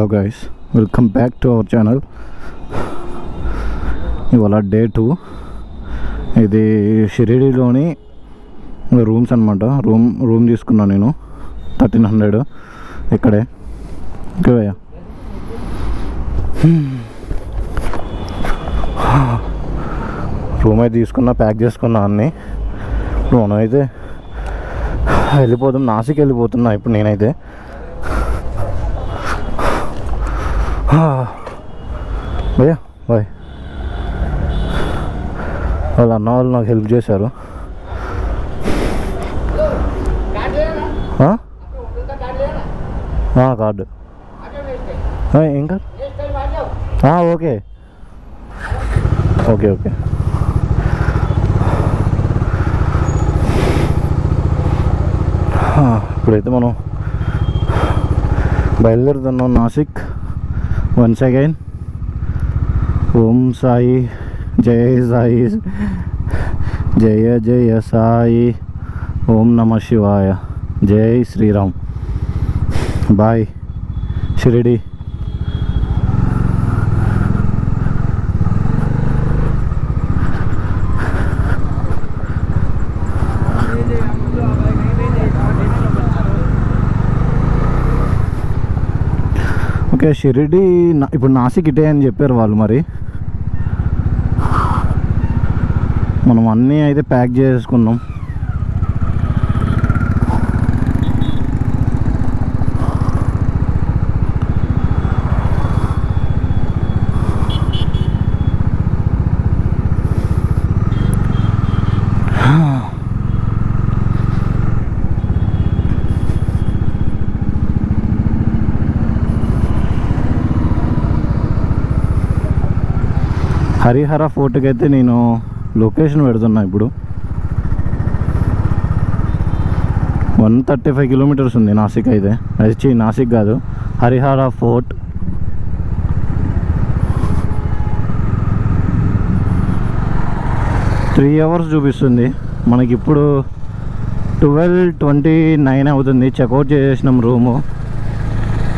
Hello guys, welcome back to our channel. ఇవాళ day 2. ఇది షిరిడీలోని rooms అనమాట. రూమ్ తీసుకున్నాను నేను 1300 ఇక్కడే. ఓకేవయ్యా, రూమ్ అయితే తీసుకున్నా, ప్యాక్ చేసుకున్నా అన్నీ. మనం అయితే వెళ్ళిపోతాం, నాసిక్ వెళ్ళిపోతున్నా ఇప్పుడు నేనైతే. భయ్యా బాయ్. వాళ్ళ అన్న వాళ్ళు నాకు హెల్ప్ చేశారు. కార్డు ఏం కార్డు? Okay okay okay. ఇప్పుడైతే మనం బయలుదేరుతున్నాం నాసిక్. వన్స్ అగైన్ ఓం సాయి, జయ సాయి, జయ జయ సాయి, ఓం నమ శివాయ, జై శ్రీరామ్. బాయ్ షిరిడి. ఓకే, షిరిడి ఇప్పుడు నాసిక్ ఇటే అని చెప్పారు వాళ్ళు. మరి మనం అన్నీ అయితే ప్యాక్ చేసుకున్నాం. హరిహర ఫోర్ట్కి అయితే నేను లొకేషన్ పెడుతున్నా ఇప్పుడు. 135 కిలోమీటర్స్ ఉంది నాసిక్ అయితే. అది నాసిక్ కాదు, హరిహర ఫోర్ట్. త్రీ అవర్స్ చూపిస్తుంది మనకి. ఇప్పుడు 12:29 అవుతుంది. చెక్అవుట్ చేసేసినాం రూము.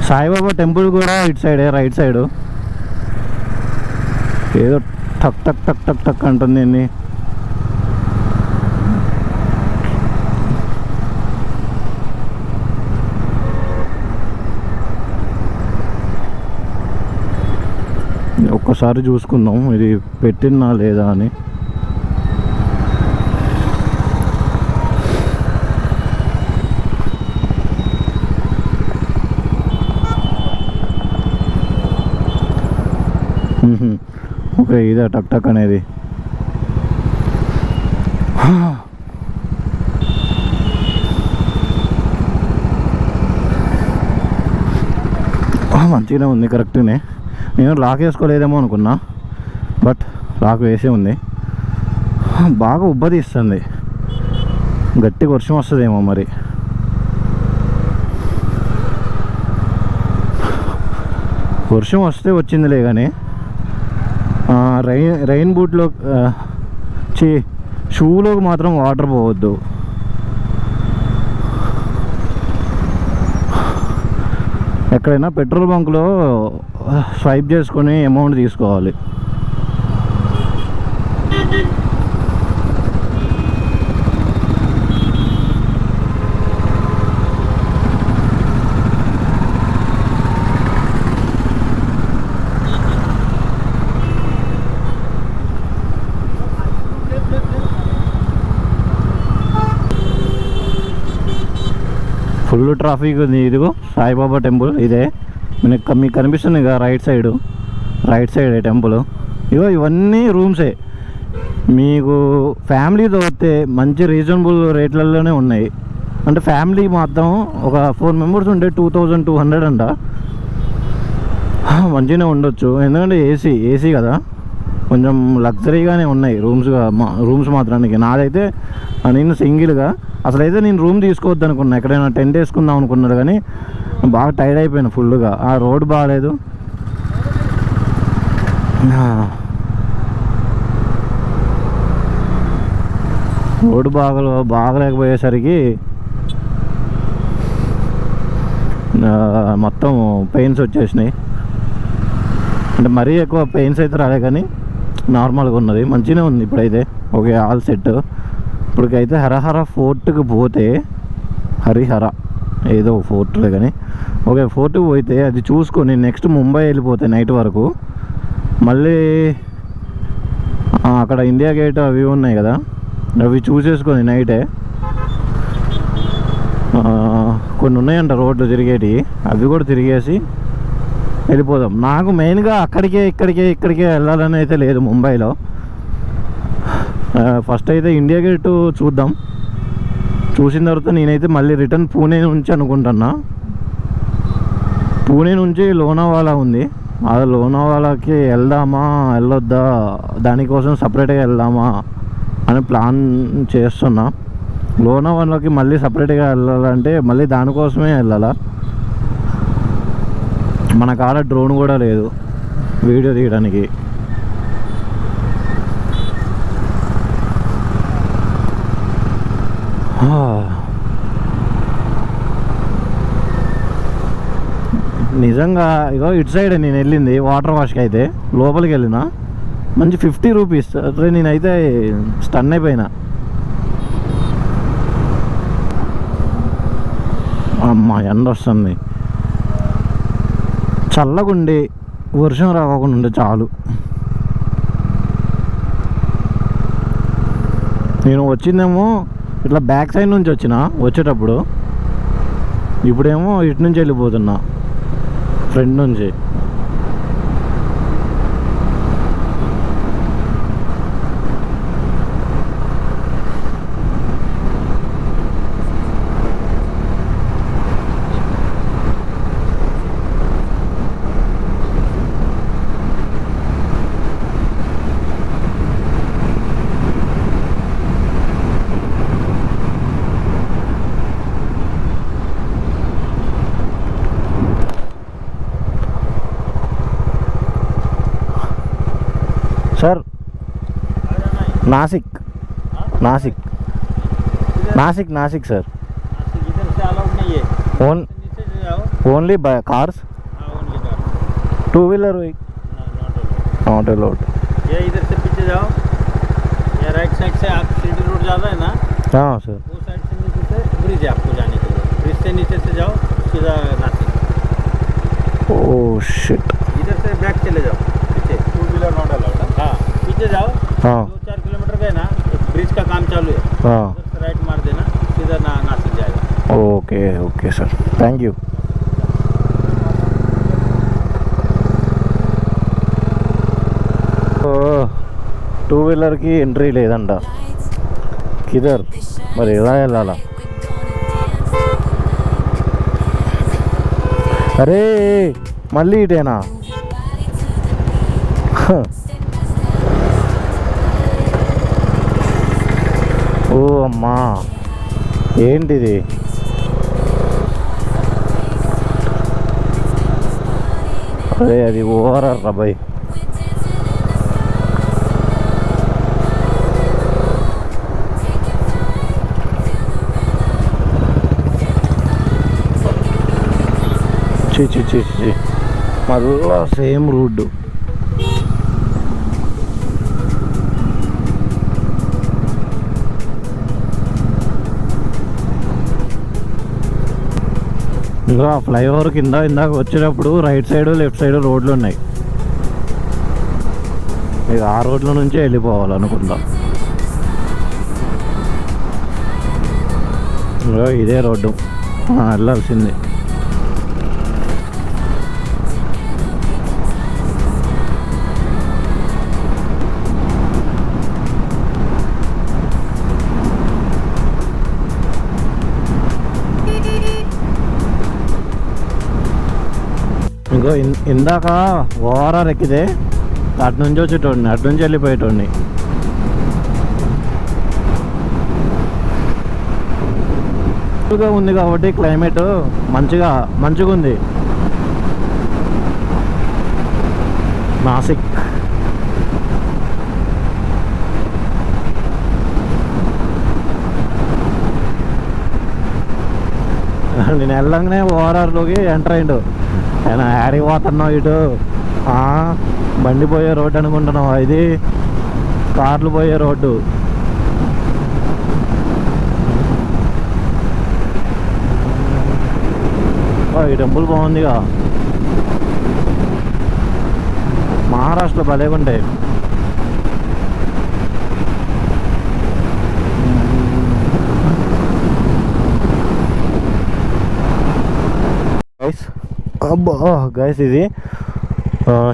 సాయిబాబా టెంపుల్ కూడా ఇటు సైడే, రైట్ సైడు. ఏదో టక్ టక్ టక్ టక్ టక్ అంటుంది. ఏంది ఒక్కసారి చూసుకుందాం ఇది పెట్టినా లేదా అని. ఓకే, ఇదే టక్ టక్ అనేది. మంచిగానే ఉంది, కరెక్ట్గానే. నేను లాక్ వేసుకోలేదేమో అనుకున్నా, బట్ లాక్ వేసే ఉంది. బాగా ఉబ్బదీస్తుంది, గట్టి వర్షం వస్తుందేమో మరి. వర్షం వస్తే వచ్చిందిలే కానీ రెయిన్ బూట్లో షూలోకి మాత్రం వాటర్ పోవద్దు. ఎక్కడైనా పెట్రోల్ బంక్లో స్వైప్ చేసుకొని అమౌంట్ తీసుకోవాలి. ఫుల్ ట్రాఫిక్ ఉంది. ఇదిగో సాయిబాబా టెంపుల్ ఇదే మీకు కనిపిస్తుంది కదా, రైట్ సైడ్ టెంపుల్. ఇగో ఇవన్నీ రూమ్సే. మీకు ఫ్యామిలీతో వస్తే మంచి రీజనబుల్ రేట్లలోనే ఉన్నాయి. అంటే ఫ్యామిలీ మాత్రం ఒక 4 మెంబర్స్ ఉంటే 2200 అంట. మంచిగానే ఉండొచ్చు, ఎందుకంటే ఏసీ కదా, కొంచెం లగ్జరీగానే ఉన్నాయి రూమ్స్ మాత్రానికి. నాదైతే నేను సింగిల్గా అసలైతే నేను రూమ్ తీసుకోవద్దు అనుకున్నా, ఎక్కడైనా టెంట్ వేసుకుందాం అనుకున్నాడు. కానీ బాగా టైర్డ్ అయిపోయాను ఫుల్గా. ఆ రోడ్ బాగాలేదు. రోడ్డు బాగలేకపోయేసరికి మొత్తం పెయిన్స్ వచ్చేసినాయి. అంటే మరీ ఎక్కువ పెయిన్స్ అయితే రాలే కానీ నార్మల్గా ఉన్నది, మంచిగానే ఉంది ఇప్పుడైతే. Okay, all set. ఇప్పటికైతే హరహర ఫోర్ట్కి పోతే, హరిహర ఏదో ఫోర్ట్లే కానీ, ఓకే ఫోర్ట్కి పోతే అది చూసుకొని నెక్స్ట్ ముంబై వెళ్ళిపోతే నైట్ వరకు. మళ్ళీ అక్కడ ఇండియా గేట్ అవి ఉన్నాయి కదా, అవి చూసేసుకొని నైటే కొన్ని ఉన్నాయంట రోడ్లు తిరిగేటివి, అవి కూడా తిరిగేసి వెళ్ళిపోదాం. నాకు మెయిన్గా ఇక్కడికే వెళ్ళాలని అయితే లేదు ముంబైలో. ఫస్ట్ అయితే ఇండియా గేట్ చూద్దాం. చూసిన తర్వాత నేనైతే మళ్ళీ రిటర్న్ పూణే నుంచి అనుకుంటున్నా. పూణే నుంచి లోనావాలా ఉంది, ఆ లోనావాలాకి వెళ్దామా వెళ్ళొద్దా, దానికోసం సపరేట్గా వెళ్దామా అని ప్లాన్ చేస్తున్నా. లోనావాలాకి మళ్ళీ సపరేట్గా వెళ్ళాలంటే మళ్ళీ దానికోసమే వెళ్ళాలా. మన కాడ డ్రోన్ కూడా లేదు వీడియో తీయడానికి. నిజంగా ఇగో ఇటు సైడ్ నేను వెళ్ళింది వాటర్ వాష్కి, అయితే లోపలికి వెళ్ళిన మంచి 50 రూపీస్. అరే నేనైతే స్టన్ అయిపోయినా. అమ్మ ఎండ వస్తుంది, చల్లగుండి వర్షం రాకుండా ఉండే చాలు. నేను వచ్చిందేమో ఇట్లా బ్యాక్ సైడ్ నుంచి వచ్చిన వచ్చేటప్పుడు, ఇప్పుడేమో ఇటు నుంచి వెళ్ళిపోతున్నా ఫ్రంట్ నుంచి. सर नासिक नासिक नासिक नासिक सर इधर से अलाउड नहीं है। नीचे से जाओ। Only by cars, only car, 2 wheeler not allowed. ये इधर से पीछे जाओ, ये राइट साइड से आप सिटी रोड ज़्यादा है ना। हाँ सर, वो साइड से नीचे से ब्रिज है आपको जाने के लिए, ब्रिज से नीचे से जाओ सीधा नासिक। ओह शिट, इधर से बैक चले जाओ पीछे, 2 व्हीलर नॉट अलाउड। हाँ पीछे जाओ, हाँ 2-4 किलोमीटर गए ना, तो ब्रिज का काम चालू है, हाँ उधर से राइट मार देना, सीधा नासिक जाएगा। Okay okay sir, thank you. Two వీలర్కి ఎంట్రీ లేదంట, కిదర్ మరి ఎలా వెళ్ళాలా? అరే మళ్ళీ ఇటేనా? ఓ అమ్మా ఏంటిది? అరే అది ఓవర్ రాబాయ్. చి మళ్ళా సేమ్ రూట్. ఇంకా ఫ్లైఓవర్ కింద ఇందాక వచ్చేటప్పుడు రైట్ సైడ్ లెఫ్ట్ సైడ్ రోడ్లు ఉన్నాయి, ఇక ఆ రోడ్ల నుంచే వెళ్ళిపోవాలనుకుంటా. ఇదే రోడ్డు వెళ్ళాల్సింది. ఇంకో ఇందాక ఓవరాల్ ఎక్కితే అటు నుంచి వచ్చేటోడిని, అటు నుంచి వెళ్ళిపోయేటోడిని. ఉంది కాబట్టి క్లైమేట్ మంచిగా ఉంది. నాసిక్ నేను వెళ్ళంగానే ఓఆర్ఆర్లోకి ఎంటర్ అయ్యిండు. నేను యాడికి పోతున్నావు ఇటు, బండి పోయే రోడ్డు అనుకుంటున్నావు, ఇది కార్లు పోయే రోడ్డు. ఈ టెంపుల్ బాగుందిగా, మహారాష్ట్రలో భలేగా ఉంటాయి. అబ్బా గైస్, ఇది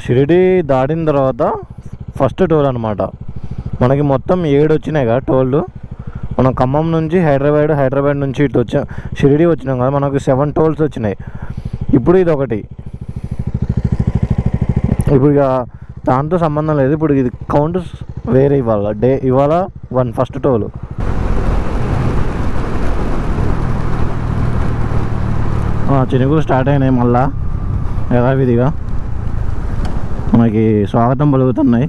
షిరిడి దాటిన తర్వాత ఫస్ట్ టోల్ అనమాట. మనకి మొత్తం 7 వచ్చినాయి కదా టోళ్ళు. మనం ఖమ్మం నుంచి హైదరాబాద్ నుంచి ఇటు వచ్చాం, షిరిడి వచ్చినాం కదా, మనకు 7 టోల్స్ వచ్చినాయి. ఇప్పుడు ఇది ఒకటి. ఇప్పుడు ఇక దాంతో సంబంధం లేదు, ఇప్పుడు ఇది కౌంట్ వేరే. ఇవాళ 1 ఫస్ట్ టోలు. చినుకులు స్టార్ట్ అయినాయి మళ్ళా యథావిధిగా మనకి స్వాగతం పలుకుతున్నాయి.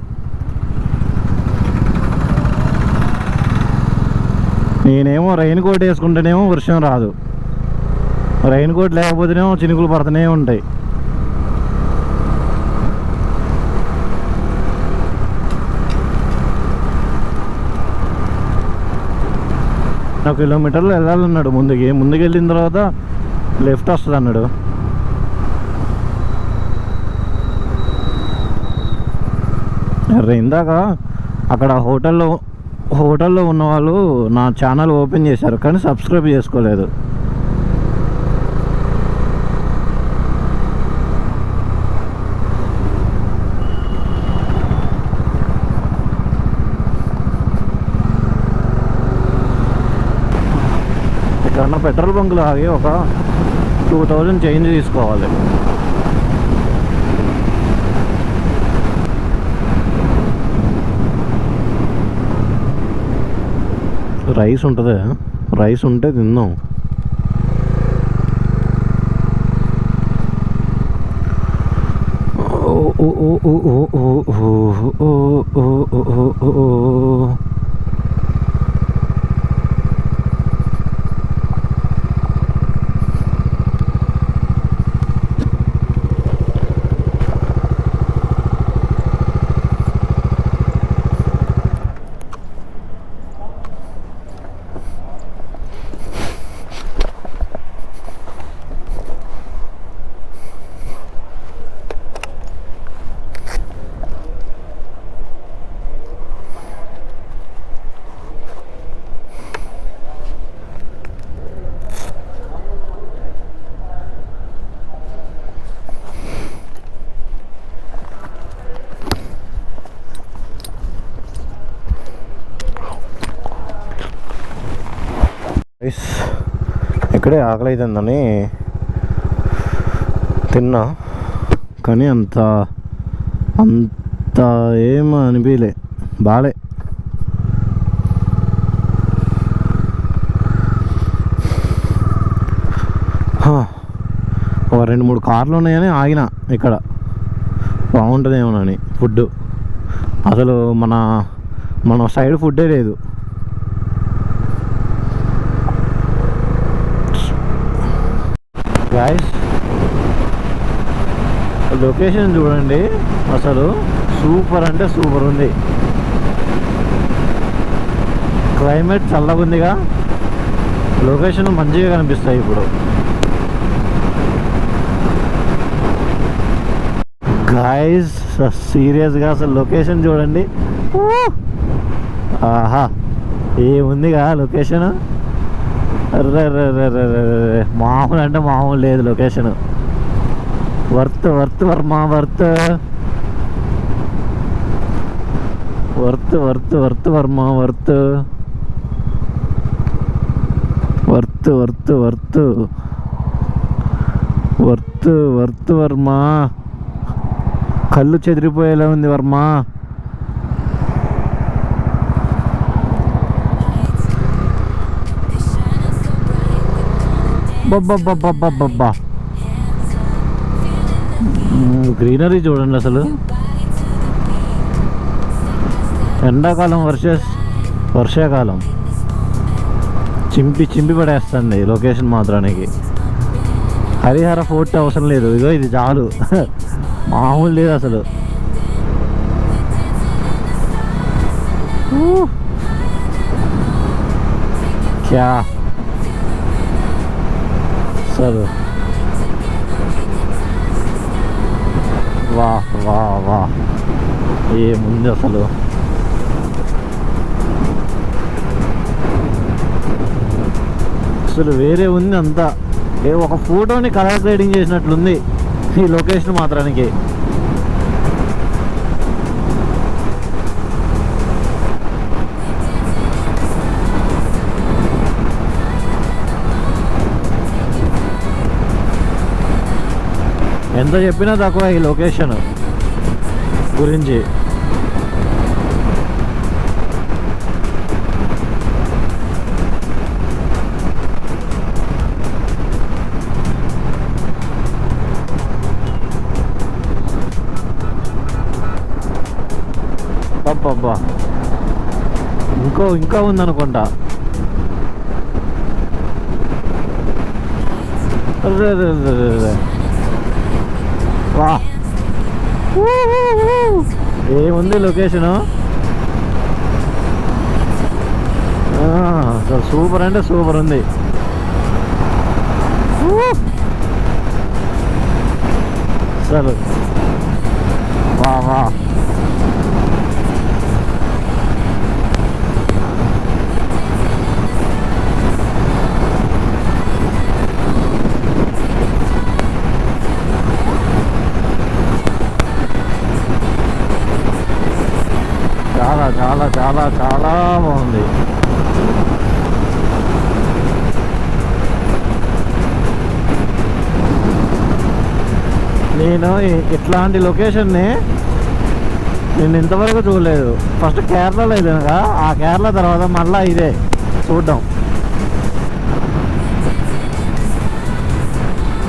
నేనేమో రెయిన్ కోట్ వేసుకుంటేనేమో వర్షం రాదు, రెయిన్ కోట్ లేకపోతేనేమో చినుకులు పడుతూనే ఉంటాయి. నాకు కిలోమీటర్లు వెళ్ళాలన్నాడు. ముందుకు వెళ్ళిన తర్వాత లెఫ్ట్ వస్తుంది అన్నాడు. ఇందాక అక్కడ హోటల్లో ఉన్న వాళ్ళు నా ఛానల్ ఓపెన్ చేశారు, కానీ సబ్స్క్రైబ్ చేసుకోలేదు. ఇక్కడ పెట్రోల్ బంకులు ఆగి ఒక 2000 చేంజ్ తీసుకోవాలి. రైస్ ఉంటుంది, రైస్ ఉంటే తిందాం. ఇక్కడే ఆకలి అవుతుందని తిన్నా, కానీ అంత ఏం అనిపించలే, బాలే. ఒక 2-3 కార్లు ఉన్నాయని ఆగిన, ఇక్కడ బాగుంటుందేమోనని ఫుడ్. అసలు మన సైడ్ ఫుడ్డే లేదు. గాయ్స్, లొకేషన్ చూడండి, అసలు సూపర్ అంటే సూపర్ ఉంది. క్లైమేట్ చల్లగా ఉందిగా, లొకేషన్ మంచిగా కనిపిస్తాయి ఇప్పుడు. గాయ్స్ సీరియస్గా అసలు లొకేషన్ చూడండి, ఆహా ఏముందిగా లొకేషన్. మామూలు అంటే మామూలు లేదు location. Worth Varma worth Varma worth Varma. కళ్ళు చెదిరిపోయేలా ఉంది వర్మ. బబ్బా గ్రీనరీ చూడండి అసలు. ఎండాకాలం వర్షాకాలం చింపి పడేస్తుంది లొకేషన్ మాత్రానికి. హరిహర ఫోర్ట్ అవసరం లేదు, ఇగో ఇది చాలు. మామూలు లేదు అసలు. క్యా సరే, వా వా వా, ఏముంది అసలు. అసలు వేరే ఉంది అంతా. ఒక ఫోటోని కలర్ గ్రేడింగ్ చేసినట్లుంది ఈ లొకేషన్ మాత్రానికి. ఎంత చెప్పినా తక్కువ ఈ లొకేషన్ గురించి. అబ్బా, ఇంకా ఉందనుకుంటా. వా, ఏముంది లొకేషను. అసలు సూపర్ అంటే సూపర్ ఉంది. అసలు వా వా, చాలా చాలా చాలా చాలా బాగుంది. నేను ఇట్లాంటి లొకేషన్ని నేను ఇంతవరకు చూడలేదు. ఫస్ట్ కేరళలో ఇదేనగా, ఆ కేరళ తర్వాత మళ్ళీ ఇదే చూడడం.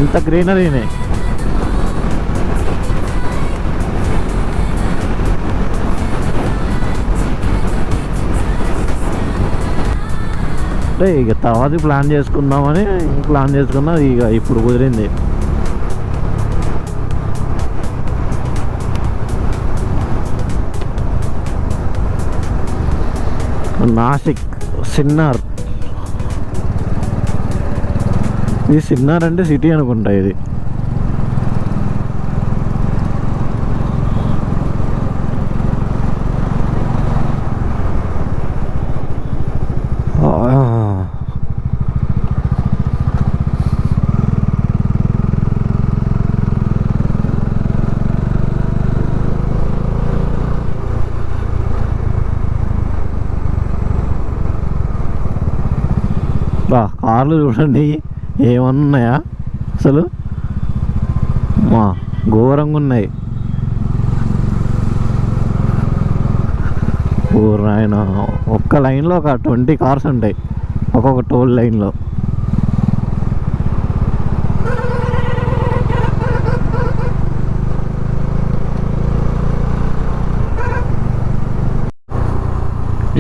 ఇంత గ్రీనరీని అంటే ఇక తర్వాత ప్లాన్ చేసుకుందామని ప్లాన్ చేసుకున్నా, ఇక ఇప్పుడు కుదిరింది. నాసిక్ సిన్నార్. ఇది సిన్నార్ అంటే సిటీ అనుకుంటా ఇది. కార్లు చూడండి ఏమన్నాయా అసలు, మా ఘోరంగా ఉన్నాయి. ఆయన ఒక్క లైన్లో ఒక 20 కార్స్ ఉంటాయి ఒక్కొక్క టోల్ లైన్లో.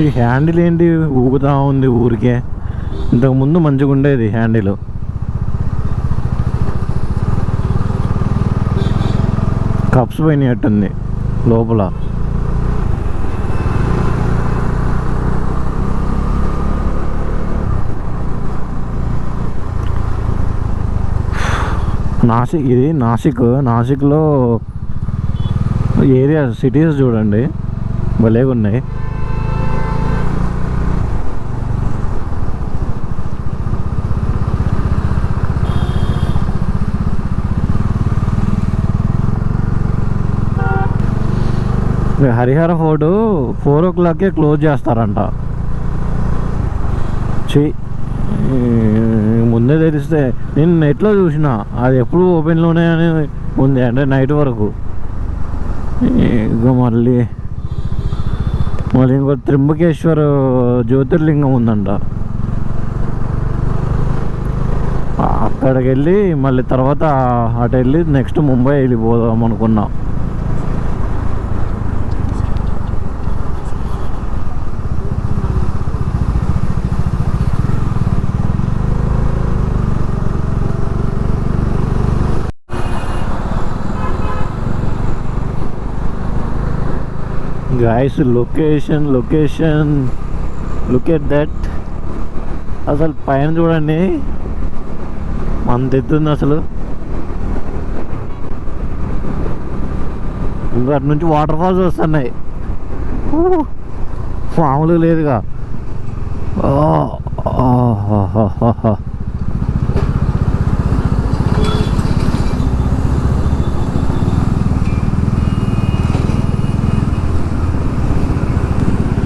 ఈ హ్యాండిల్ ఏంటి ఊగుతా ఉంది ఊరికే. ఇంతకుముందు మంచిగా ఉండేది హ్యాండిల్. కప్స్ పోయినట్టుంది లోపల. ఇది నాసిక్లో ఏరియా సిటీస్ చూడండి భలేగా ఉన్నాయి. హరిహర ఫోర్ట్ 4 o'clockకే క్లోజ్ చేస్తారంట. ముందే తెలిస్తే నేను నెట్లో చూసిన అది ఎప్పుడు ఓపెన్లోనే అని ఉంది, అంటే నైట్ వరకు. ఇక మళ్ళీ ఇంకో త్రింబకేశ్వర్ జ్యోతిర్లింగం ఉందంట. అక్కడికి వెళ్ళి మళ్ళీ తర్వాత అటు వెళ్ళి నెక్స్ట్ ముంబై వెళ్ళిపోదాం అనుకున్నాం. Guys location location look at that. అసలు పైన చూడండి అంత ఎత్తుంది అసలు. ఇంకా అటు నుంచి వాటర్ ఫాల్స్ వస్తున్నాయి. మామూలుగా లేదుగా.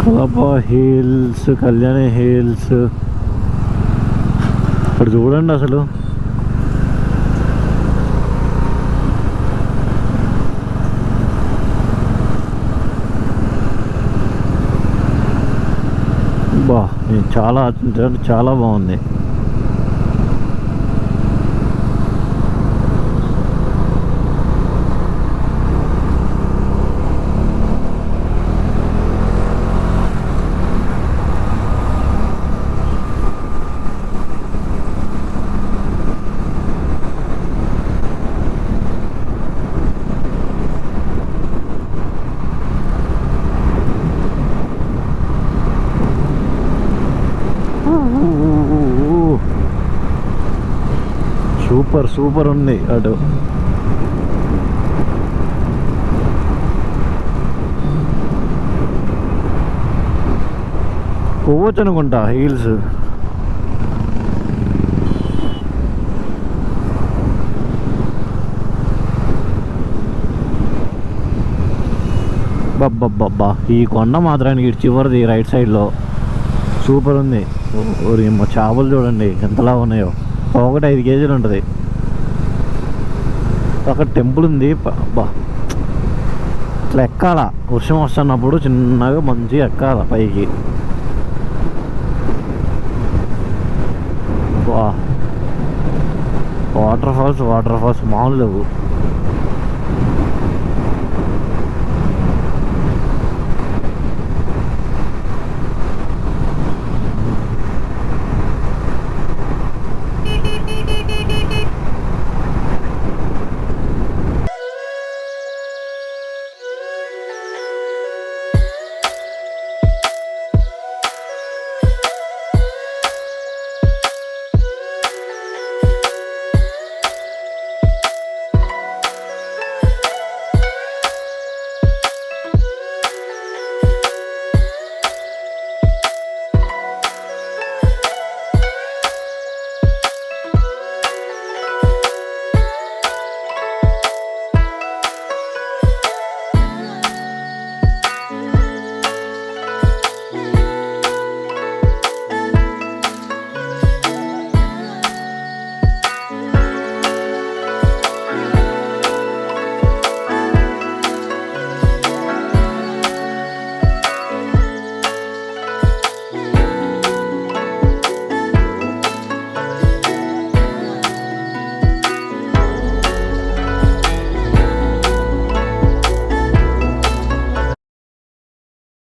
కలప హిల్స్, కళ్యాణి హిల్స్. ఇక్కడ చూడండి అసలు బా, చాలా చాలా బాగుంది. సూపర్ సూపర్ ఉంది అటు. పోవచ్చు అనుకుంటా హీల్స్. బబ్బబ్బబ్బా, ఈ కొండ మాత్రానికి ఇటు చివరిది రైట్ సైడ్లో సూపర్ ఉంది. మా చేపలు చూడండి ఎంతలా ఉన్నాయో. ఒకటి 5 కేజీలు ఉంటుంది. అక్కడ టెంపుల్ ఉంది. బా, ఇట్లా ఎక్కాల వర్షం వస్తున్నప్పుడు చిన్నగా మంచిగా ఎక్కాల పైకి. వా, వాటర్ ఫాల్స్ మామూలు లేవు.